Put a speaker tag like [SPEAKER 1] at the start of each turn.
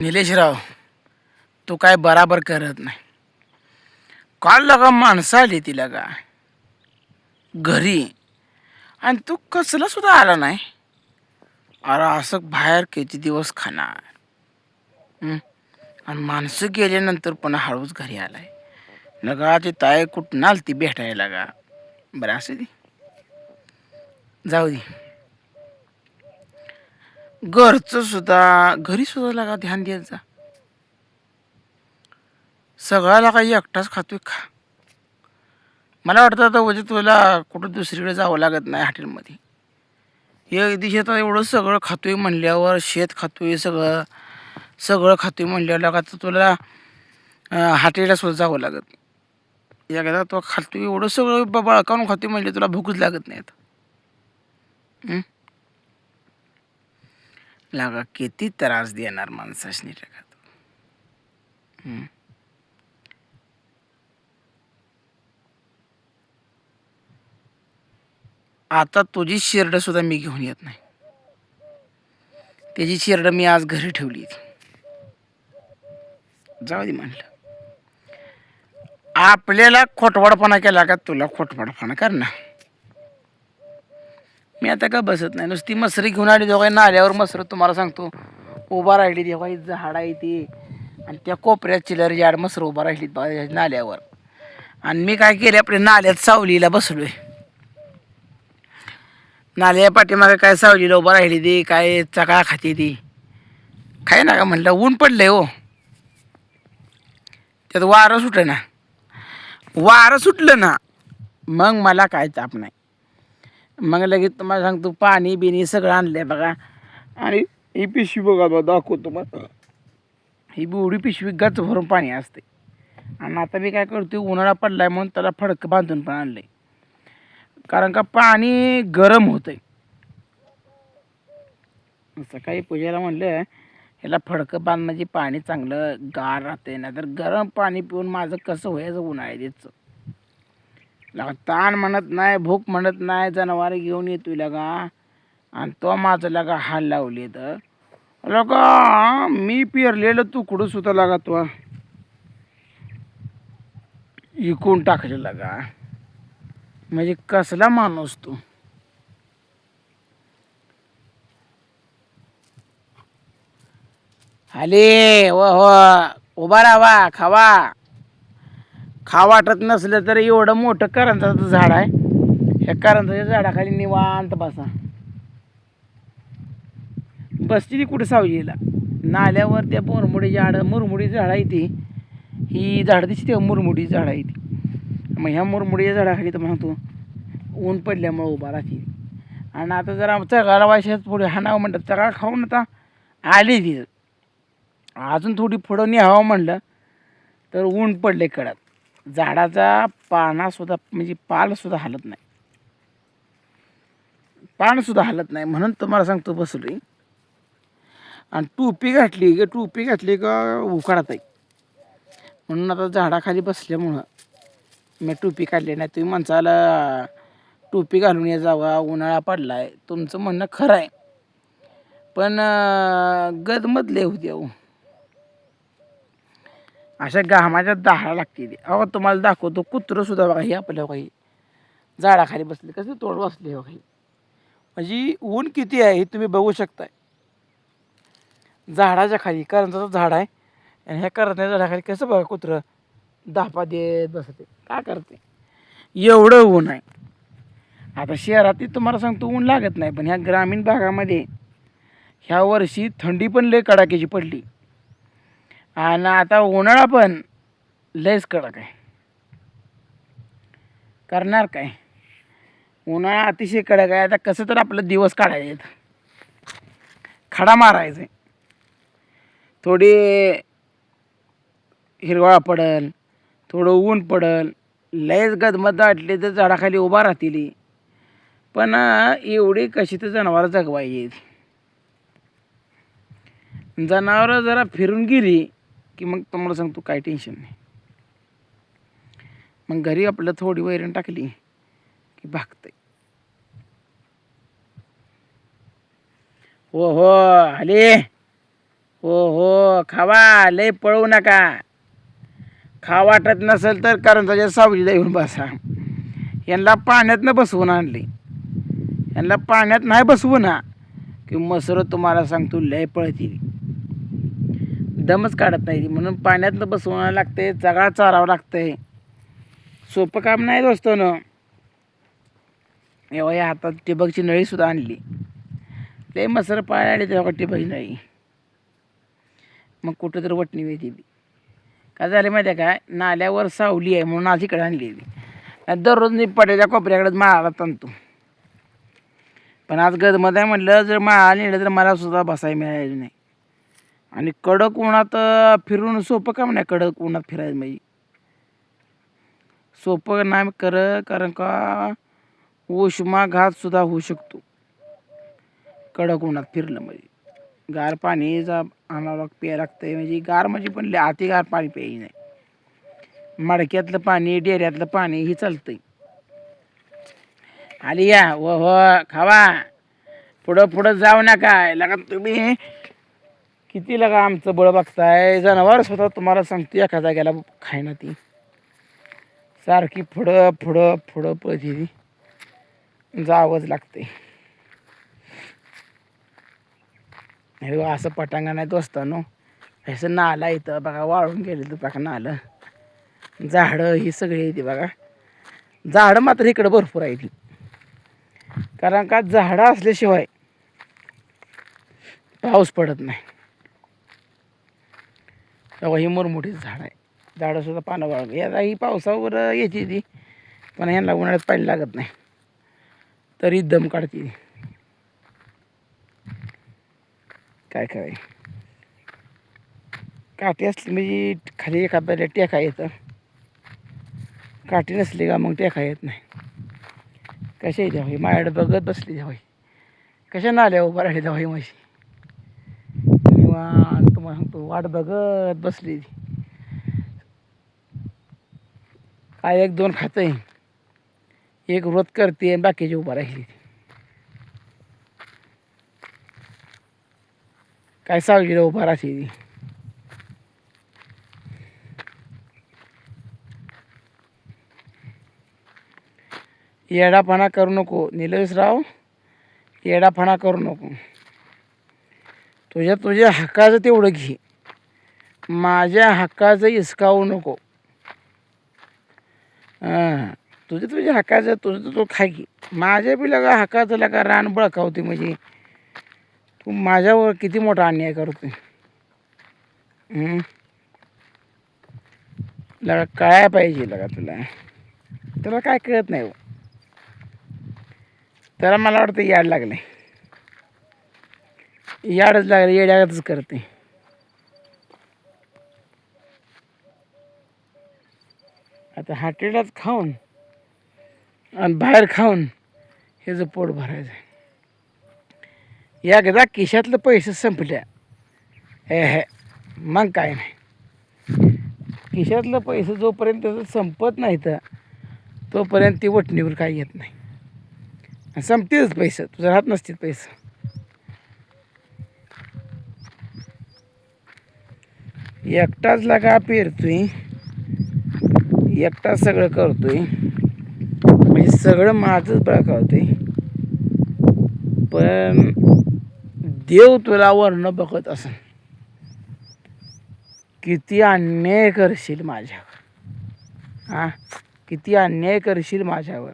[SPEAKER 1] निलेशराव, तू काय बराबर करत नाही. काल लगा माणसं आली ती लगा घरी आणि तू कसला सुद्धा आला नाही. अरे असं बाहेर किती दिवस खाणार. हं? आणि माणसं गेल्यानंतर पण हळूच घरी आलाय. लगा ती ताई कुठं आली ती भेटायला लगा. बरं असं दे, जाऊ दे. घरचं सुद्धा घरी सुद्धा लगा ध्यान देत जा. सगळ्याला काही एकटाच खातोय खा. मला वाटतं आता म्हणजे तुला कुठं दुसरीकडे जावं लागत नाही हॉटेलमध्ये. एक दिवशी आता एवढं सगळं खातोय म्हणल्यावर, शेत खातोय सगळं सगळं खातोय म्हणल्यावर लगा तर तुला हॉटेलला सुद्धा जावं लागत. एकदा तो खातोय एवढं सगळं बळकावून खातोय म्हणजे तुला भूकच लागत नाही आता. हं? लागा किती त्रास देणार माणसाशनी टाका. आता तुझी शिरडं सुद्धा मी घेऊन येत नाही. त्याची शिरडं मी आज घरी ठेवली. जाऊ दे म्हणलं. आपल्याला खोटवाडपणा केला का तुला खोटवाडपणा कर ना. मी आता का बसत नाही. नुसती मसरी घेऊन आली दोघा नाल्यावर. मसर तुम्हाला सांगतो उभा राहिली तेव्हा ही झाड आहे ती आणि त्या कोपऱ्यात चिलर याड मसर उभा राहिली नाल्यावर. आणि मी काय केले आपल्या नाल्यात सावलीला बसलोय. नाल्या पाठीमागे काय सावलीला उभा राहिली ती काय चकाळा खाते ती. काय ना का म्हणलं ऊन पडलंय हो. त्यात वारं सुटलं ना. वारं सुटलं ना मग मला काय ताप नाही. मग लगेच तुम्हाला सांगतो पाणी बिणी सगळं आणलंय बघा. आणि ही पिशवी बघा बघा दाखवतो मग. ही एवढी पिशवी गच भरून पाणी असते. आणि आता मी काय करतो उन्हाळा पडलाय म्हणून त्याला फडकं बांधून पण आणलंय. कारण का पाणी गरम होतंय. सकाळी पूजेला म्हणलं ह्याला फडकं बांध म्हणजे पाणी चांगलं गार राहते. नाही तर गरम पाणी पिऊन माझं कसं व्हायचं उन्हाळ्याचं. लगा ताण म्हणत नाही, भूक म्हणत नाही, जनावर घेऊन येतोय लगा. आणि तो माझं लगा हाल लावले तर लगा मी पेरलेलं तुकडं सुद्धा लागा तो इकून टाकलं लगा. म्हणजे कसला माणूस तू. आले व हो उभा राहावा खावा. खा वाटत नसलं तर एवढं मोठं करंजाचं झाड आहे. ह्या करंजाच्या झाडाखाली निवांत बसा. बसती ती कुठं सावलीला. नाल्यावर त्या मुरमुडी झाड आहे ती. ही झाडं दिसते मुरमुडी झाड आहे ती. मग ह्या मुरमुडीच्या झाडाखाली तर म्हणतो ऊन पडल्यामुळं उभा राहते. आणि आता जरा चगाला वायशात पुढे हाणावं म्हणतात. चगाळ खाऊन आता आली ती. अजून थोडी पुढं न्यावं म्हणलं तर ऊन पडले कडक. झाडाचा पानासुद्धा म्हणजे पालसुद्धा हलत नाही. पानसुद्धा हलत नाही म्हणून तुम्हाला सांगतो बसलोय. आणि टोपी घातली का उकाडत आहे. म्हणून आता झाडाखाली बसल्यामुळं मी टोपी काढली नाही. तुम्ही माणसाला टोपी घालून ये जावा उन्हाळा पडला आहे. तुमचं म्हणणं खरं आहे. पण गदमधले होते अहो. अशा घामाच्या दाहा लागते ती. अहो तुम्हाला दाखवतो कुत्रं सुद्धा बघा हे आपल्या काही झाडाखाली बसले कसं तोड बसले हो काही. म्हणजे ऊन किती आहे हे तुम्ही बघू शकताय. झाडाच्या खाली करंजाचं झाड आहे आणि ह्या करंजाच्या झाडाखाली कसं बघा कुत्रं धापा देत बसते. काय करते एवढं ऊन आहे. आता शहरात तुम्हाला सांगतो ऊन लागत नाही. पण ह्या ग्रामीण भागामध्ये ह्या वर्षी थंडी पण लय कडाक्याची पडली. आणि आता उन्हाळा पण लयच कडक आहे. करणार काय. उन्हाळा अतिशय कडक आहे. आता कसं तर आपलं दिवस काढायचे खडा मारायचे. थोडी हिरवळा पडल, थोडं ऊन पडल, लयच गदमत दाटली तर झाडाखाली उभा राहतील. पण एवढी कशी तर जनावरं जगवायची. जनावरं जरा फिरून गेली की मग तुम्हाला सांगतो काय टेन्शन नाही. मग घरी आपलं थोडी वैरण टाकली की भागतंय. हो हो आले हो हो, खावा, लय पळवू नका. खा वाटत नसेल तर करंजाच्या सावलीला येऊन बसा. यांना पाण्यातनं बसवून आणले. यांना पाण्यात नाही बसवू ना की मसर तुम्हाला सांगतो लय पळतील, दमच काढत नाही ती. म्हणून पाण्यातनं बसवणं लागते, जगाळा चारावं लागतंय. सोपं काम नाही दोस्तानं. एवढ्या या हातात टिबकची नळीसुद्धा आणली. लय मसर पाळायला आली तेव्हा टिबकची नळी. मग कुठं तर वटणी वेळी काय झालं माहिती आहे काय, नाल्यावर सावली आहे म्हणून आज इकडे आणली. दररोज मी पड्याच्या कोपऱ्याकडे माळाला तंतू. पण आज गदमध्ये म्हटलं जर माळा नेलं तर मला सुद्धा बसायला मिळायचं नाही. आणि कडक उन्हात फिरून सोपं काम नाही. कडक उन्हात फिरायचं म्हणजे सोपं नाही कारण का उष्माघातसुद्धा होऊ शकतो कडक उन्हात फिरलं म्हणजे. गार पाणी आणावं प्यायला लागतं. म्हणजे गार म्हणजे पण अति गार पाणी प्यायचं नाही. मडक्यातलं पाणी, डेऱ्यातलं पाणी ही चालतंय. आली या हो हो, खावा. पुढं पुढं जाऊ नका. लगा तुम्ही किती लगा आमचं बळ बघताय. जनावर स्वतः तुम्हाला सांगतो एका जाग्याला खायना ती सारखी पुढं पुढं पुढं पळती, जावंच लागते. हे असं पटांगण आहे दोस्तांनो. असं नाला इथं बघा वाळून गेले तर बघा नालं. झाडं ही सगळी येते बघा. झाडं मात्र इकडं भरपूर आहे ती. कारण का झाडं असल्याशिवाय पाऊस पडत नाही. तेव्हा ही मुरमुठीच झाड आहे. झाडंसुद्धा पानं वाळून याला ही पावसावर येते ती. पण ह्यांना उन्हाळ्यात पाणी लागत नाही तरी दम काढते. काय काय काठी असली म्हणजे खाली एखाद्या टेका येतं. काठी नसली का मग टेका येत नाही. कशा येते भाई माझ्याकडे बघत बसली त्या भाई. कशा नाल्या उभा राहिली त्या भाई माझी निवांत. तुम्हाला सांगतो वाट बघत बसली. काय एक दोन खातंय, एक व्रत करते आणि बाकीची उभा राहिली. काय सावलीला उभा राहते ती. येडापणा करू नको निलेशराव, येडापणा करू नको. तुझ्या हक्काचं तेवढं घे, माझ्या हक्काचं हिसकावू नको. हां, तुझ्या हक्काचं तुझं तो खा की. माझ्या बी लगा हक्काचं लगा रान बळकावते म्हणजे तू माझ्यावर किती मोठा अन्याय करतोय. लगा कळायला पाहिजे लगा तुला काय कळत नाही हो. त्याला मला वाटतं याड लागलं आहे. याडच लागलं, येड्यागतच करते. आता हॉटेलात खाऊन आणि बाहेर खाऊन ह्याचं पोट भरायचं आहे. एकदा खिशातलं पैसे संपल्या हे मग काय नाही. खिशातलं पैसे जोपर्यंत त्याचं संपत नाही तर तोपर्यंत ती वटणीवर काही येत नाही. आणि संपतेच पैसे, तुझ्या हात नसतील पैसे. एकटाच लगा पेरतोय, एकटाच सगळं करतोय म्हणजे सगळं माझंच बळकावतोय. पण देव तुला वर्ण बघत असेल. किती अन्याय करशील माझ्यावर. हां, किती अन्याय करशील माझ्यावर.